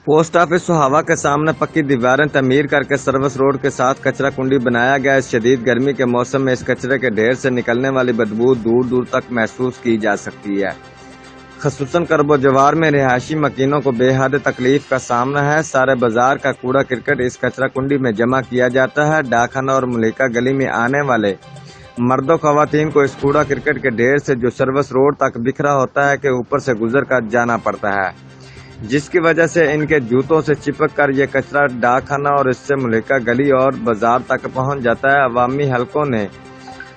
Post office سہاوا کے سامنے پکی دیواریں تعمیر کر کے سروس روڈ کے ساتھ کچرا کنڈی بنایا گیا۔ اس شدید گرمی کے موسم میں اس کچرے کے ڈھیر سے نکلنے والی بدبو دور دور تک محسوس کی جا سکتی ہے۔ خصوصاً کرب و جوار میں رہائشی مکینوں کو بے حد تکلیف کا سامنا ہے۔ سارے بازار کا کوڑا کرکٹ اس کچرا کنڈی میں جمع کیا جاتا ہے۔ ڈاک خانہ اور ملکہ گلی میں آنے والے مرد و خواتین کو اس کوڑا کرکٹ کے ڈھیر سے جو سروس روڈ تک بکھرا ہوتا ہے کہ اوپر سے گزر کر جانا پڑتا ہے، جس کی وجہ سے ان کے جوتوں سے چپک کر یہ کچرا ڈاک خانہ اور اس سے ملکہ گلی اور بازار تک پہنچ جاتا ہے۔ عوامی حلقوں نے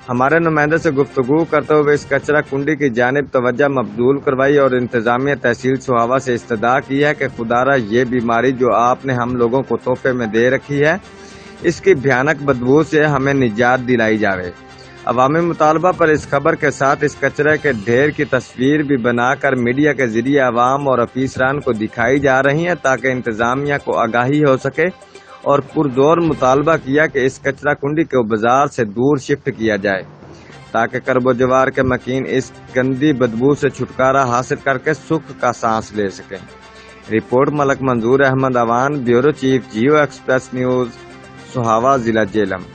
ہمارے نمائندے سے گفتگو کرتے ہوئے اس کچرا کنڈی کی جانب توجہ مبذول کروائی اور انتظامیہ تحصیل سہاوا سے استدعا کی ہے کہ خدارا یہ بیماری جو آپ نے ہم لوگوں کو تحفے میں دے رکھی ہے، اس کی بھیانک بدبو سے ہمیں نجات دلائی جاوے۔ عوامی مطالبہ پر اس خبر کے ساتھ اس کچرے کے ڈھیر کی تصویر بھی بنا کر میڈیا کے ذریعے عوام اور افیسران کو دکھائی جا رہی ہیں تاکہ انتظامیہ کو آگاہی ہو سکے، اور پرزور مطالبہ کیا کہ اس کچرا کنڈی کو بازار سے دور شفٹ کیا جائے تاکہ کرب و جوار کے مکین اس گندی بدبو سے چھٹکارا حاصل کر کے سکھ کا سانس لے سکیں۔ Report Malik Manzoor Ahmed Awan, bureau chief Geo Express News, Sohawa, ضلع جہلم۔